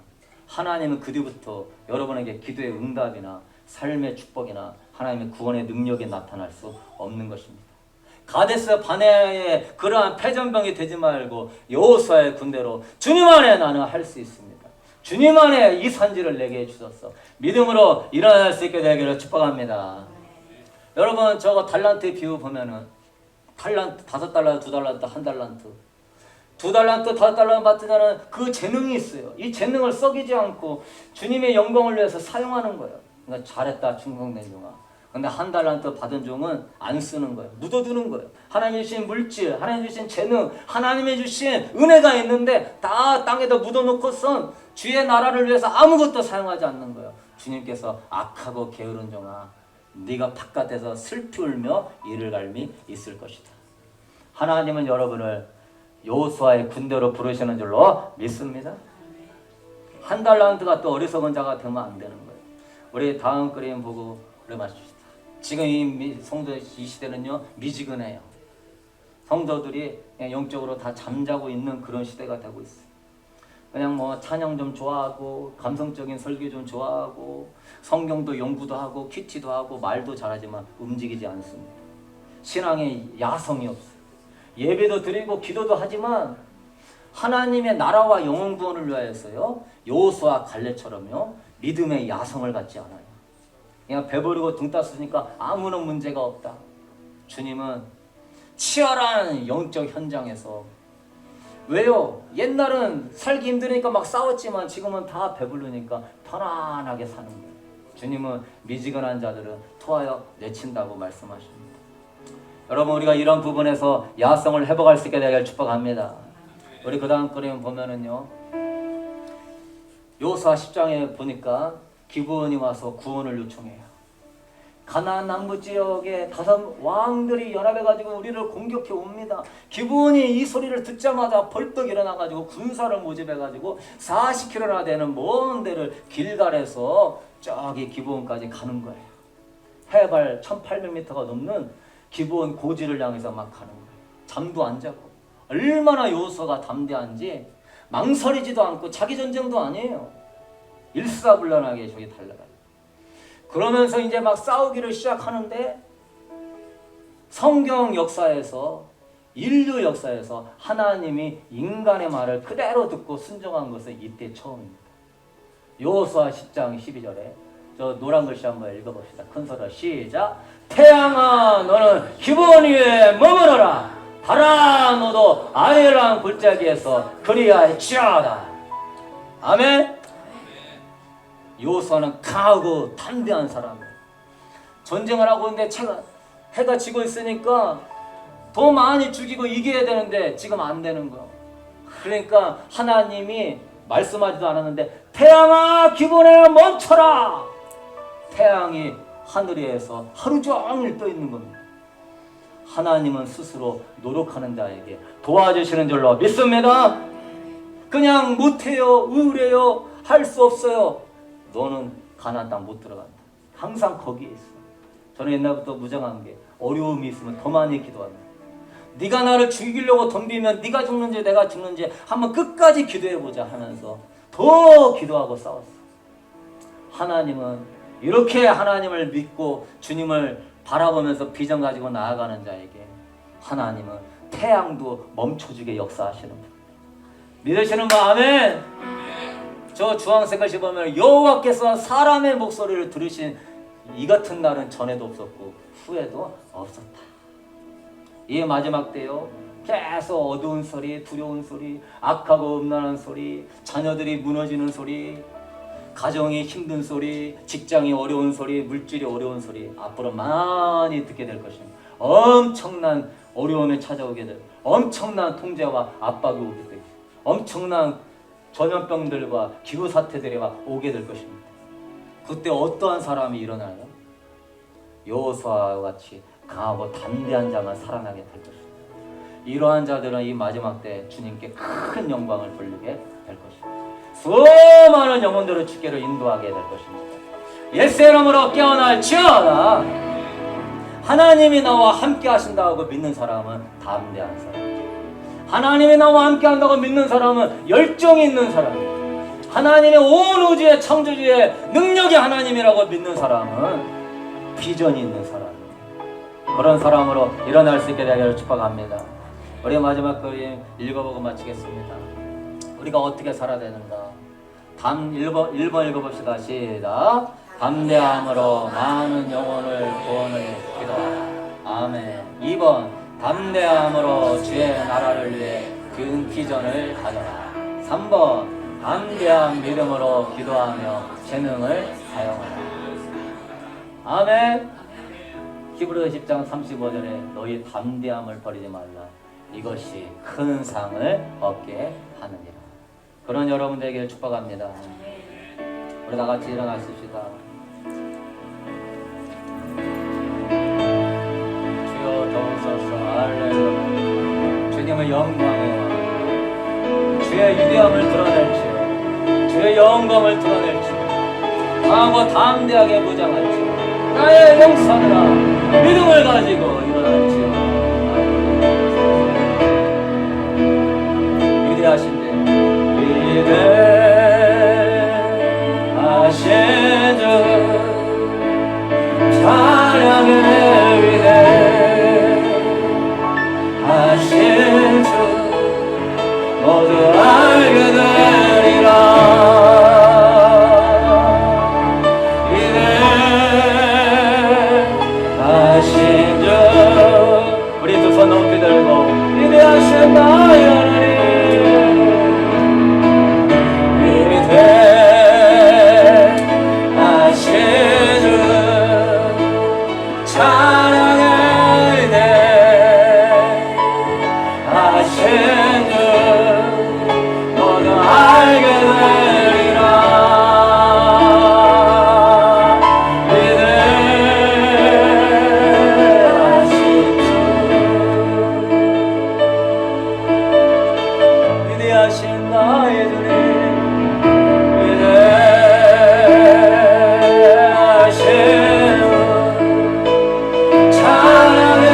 하나님은 그 뒤부터 여러분에게 기도의 응답이나 삶의 축복이나 하나님의 구원의 능력이 나타날 수 없는 것입니다. 가데스 바네아의 그러한 패전병이 되지 말고 여호수아의 군대로 주님 안에 나는 할 수 있습니다. 주님 안에 이 산지를 내게 해주셨어. 믿음으로 일어날 수 있게 되기를 축복합니다. 여러분, 저거 달란트의 비유 보면은 달란트 5달란트, 2달란트, 1달란트 2달란트, 5달란트 받은 자는 그 재능이 있어요. 이 재능을 썩이지 않고 주님의 영광을 위해서 사용하는 거예요. 그러니까 잘했다 충성된 종아. 근데 1달란트 받은 종은 안 쓰는 거예요. 묻어두는 거예요. 하나님이 주신 물질, 하나님이 주신 재능, 하나님이 주신 은혜가 있는데 다 땅에다 묻어놓고선 주의 나라를 위해서 아무것도 사용하지 않는 거예요. 주님께서 악하고 게으른 종아, 네가 바깥에서 슬피 울며 이를 갈미 있을 것이다. 하나님은 여러분을 여호수아의 군대로 부르시는 줄로 믿습니다. 1달란트가 또 어리석은 자가 되면 안 되는 거예요. 우리 다음 그림 보고 우리 마십시다. 지금 이 성도 이 시대는요, 미지근해요. 성도들이 그냥 영적으로 다 잠자고 있는 그런 시대가 되고 있어요. 그냥 뭐 찬양 좀 좋아하고 감성적인 설교 좀 좋아하고 성경도 연구도 하고 큐티도 하고 말도 잘하지만 움직이지 않습니다. 신앙에 야성이 없어요. 예배도 드리고 기도도 하지만 하나님의 나라와 영혼 구원을 위하여서요, 여호수아 갈렙처럼요 믿음의 야성을 갖지 않아요. 그냥 배부르고 등 따스니까 아무런 문제가 없다. 주님은 치열한 영적 현장에서, 왜요? 옛날은 살기 힘드니까 막 싸웠지만 지금은 다 배부르니까 편안하게 사는 거예요. 주님은 미지근한 자들은 토하여 내친다고 말씀하십니다. 여러분, 우리가 이런 부분에서 야성을 회복할 수 있게 되길 축복합니다. 우리 그 다음 그림 보면은요, 여호수아 10장에 보니까 기브온이 와서 구원을 요청해요. 가나안 남부 지역에 5 왕들이 연합해가지고 우리를 공격해 옵니다. 기브온이 이 소리를 듣자마자 벌떡 일어나가지고 군사를 모집해가지고 40km나 되는 먼 데를 길갈에서 저기 기브온까지 가는 거예요. 해발 1800m가 넘는 기브온 고지를 향해서 막 가는 거예요. 잠도 안 자고. 얼마나 여호수아가 담대한지 망설이지도 않고, 자기 전쟁도 아니에요. 일사불란하게 저기 달려가요. 그러면서 이제 막 싸우기를 시작하는데, 성경 역사에서, 인류 역사에서 하나님이 인간의 말을 그대로 듣고 순종한 것은 이때 처음입니다. 여호수아 10장 12절에 저 노란 글씨 한번 읽어봅시다. 큰 소리로 시작. 태양아 너는 기브온 위에 머무르라. 달아 너도 아이랑 골짜기에서 그리할지어다. 아멘. 여호수아는 강하고 담대한 사람이에요. 전쟁을 하고 있는데 해가 지고 있으니까 더 많이 죽이고 이겨야 되는데 지금 안 되는 거예요. 그러니까 하나님이 말씀하지도 않았는데 태양아 기브온에 멈춰라. 태양이 하늘 위에서 하루 종일 떠 있는 겁니다. 하나님은 스스로 노력하는 자에게 도와주시는 줄로 믿습니다. 그냥 못해요, 우울해요, 할 수 없어요. 너는 가나안 땅 못 들어간다. 항상 거기에 있어. 저는 옛날부터 무장한 게, 어려움이 있으면 더 많이 기도합니다. 네가 나를 죽이려고 덤비면 네가 죽는지 내가 죽는지 한번 끝까지 기도해보자 하면서 더 기도하고 싸웠어. 하나님은 이렇게 하나님을 믿고 주님을 바라보면서 비전 가지고 나아가는 자에게 하나님은 태양도 멈춰주게 역사하시는 분. 믿으시는 분 아멘. 저 주황색 글씨 보면 여호와께서 사람의 목소리를 들으신 이 같은 날은 전에도 없었고 후에도 없었다. 이 마지막 때요, 계속 어두운 소리, 두려운 소리, 악하고 음란한 소리, 자녀들이 무너지는 소리, 가정이 힘든 소리, 직장이 어려운 소리, 물질이 어려운 소리 앞으로 많이 듣게 될 것입니다. 엄청난 어려움이 찾아오게 될, 엄청난 통제와 압박이 오게 될, 엄청난 전염병들과 기후 사태들이 막 오게 될 것입니다. 그때 어떠한 사람이 일어나요? 여호수아와 같이 강하고 담대한 자만 살아나게 될 것입니다. 이러한 자들은 이 마지막 때 주님께 큰 영광을 돌리게 될 것입니다. 수많은 영혼들을 주께로 인도하게 될 것입니다. 예수의 이름으로 깨어날지어다. 하나님이 나와 함께 하신다고 믿는 사람은 담대한 사람, 하나님이 나와 함께 한다고 믿는 사람은 열정이 있는 사람, 하나님의 온 우주의 창조주의 능력이 하나님이라고 믿는 사람은 비전이 있는 사람입니다. 그런 사람으로 일어날 수 있게 되기를 축복합니다. 우리 마지막 그림 읽어보고 마치겠습니다. 우리가 어떻게 살아야 되는가? 1번 읽어봅시다. 시작. 담대함으로 많은 영혼을 구원을 기도하라. 아멘. 2번 담대함으로 주의 나라를 위해 큰 비전을 가져라. 3번 담대한 믿음으로 기도하며 재능을 사용하라. 아멘. 히브리서 10장 35절에 너희 담대함을 버리지 말라. 이것이 큰 상을 얻게 하느니라. 그런 여러분 되기를 축복합니다. 우리 다 같이 일어나십시다. 주여 도우소서. 할렐루야. 주님의 영광의 왕, 주의 위대함을 드러낼지어, 주의 영광을 드러낼지어, 강하고 담대하게 무장할지어, 나의 용사들아 믿음을 가지고 일어날지어. 위대하신데 위대하신 주 찬양해 위대하신 주 모두 알게 되리라 위대하신 주 우리 두 손 높이 들고 위대하신 나의 하나님 위대하신 주 찬양해 위대하신 주 모두 알게 되리라 위대하신 나의 주님 위대하신 찬양해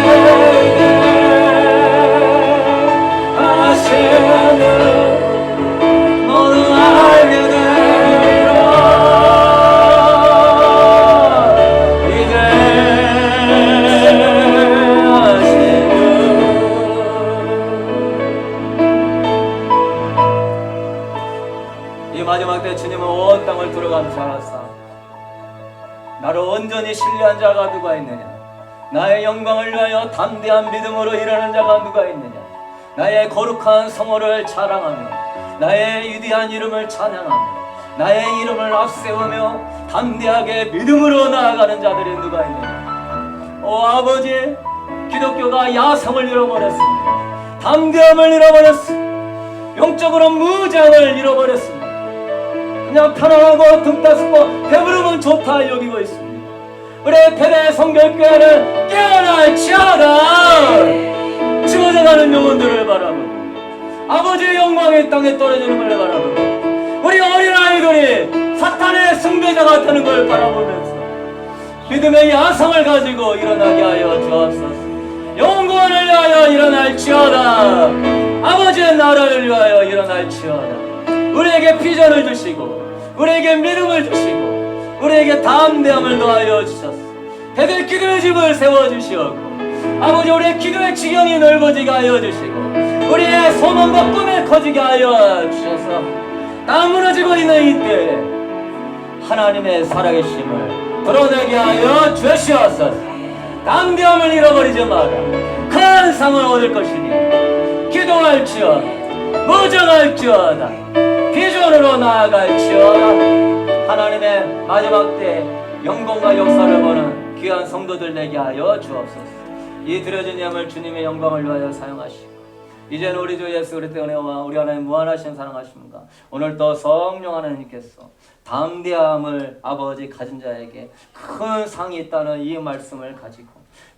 위대하신 주 모두 알게 되리라 위대하신 주 이 마지막 때 주님은 온 땅을 두루 감사하사 나를 온전히 신뢰한 자가 누가 있느냐 나의 영광을 위하여 담대한 믿음으로 일하는 자가 누가 있느냐 나의 거룩한 성호를 자랑하며 나의 위대한 이름을 찬양하며 나의 이름을 앞세우며 담대하게 믿음으로 나아가는 자들이 누가 있느냐 오 아버지 기독교가 야성을 잃어버렸습니다 담대함을 잃어버렸습니다 영적으로 무장을 잃어버렸습니다 그냥 편안하고 등 따스고 배부르면 좋다 여기고 있습니다 우리 배대 성결교회는 깨어날지어다 죽어져가는 영혼들을 바라보고 아버지의 영광이 땅에 떨어지는 걸 바라보고 우리 어린아이들이 사탄의 숭배자가 되는 걸 바라보면서 믿음의 야성을 가지고 일어나게 하여 주옵소서 영광을 위하여 일어날지어다 아버지의 나라를 위하여 일어날지어다 우리에게 비전을 주시고 우리에게 믿음을 주시고 우리에게 담대함을 더하여 주셨소 배들 기도의 집을 세워주시옵고 아버지 우리의 기도의 지경이 넓어지게 하여 주시고 우리의 소망과 꿈이 커지게 하여 주셔서 땀 무너지고 있는 이때 하나님의 살아계심을 드러내게 하여 주시옵소서 담대함을 잃어버리지 마라 큰 상을 얻을 것이니 기도할지어다 무정할지어다 비전으로 나아갈지어다 하나님의 마지막 때 영광과 역사를 보는 귀한 성도들 되게 하여 주옵소서 이 드려진 예물 주님의 영광을 위하여 사용하시고 이제는 우리 주 예수 그리스도의 은혜와 우리 하나님 무한하신 사랑하심과 오늘도 성령 하나님께서 담대함을 아버지 가진 자에게 큰 상이 있다는 이 말씀을 가지고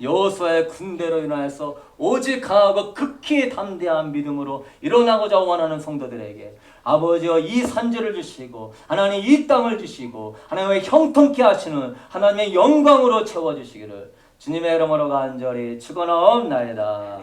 여호수아의 군대로 인하여서 오직 강하고 극히 담대한 믿음으로 일어나고자 원하는 성도들에게 아버지여 이 산지를 주시고 하나님 이 땅을 주시고 하나님의 형통케 하시는 하나님의 영광으로 채워주시기를 주님의 이름으로 간절히 축원하옵나이다.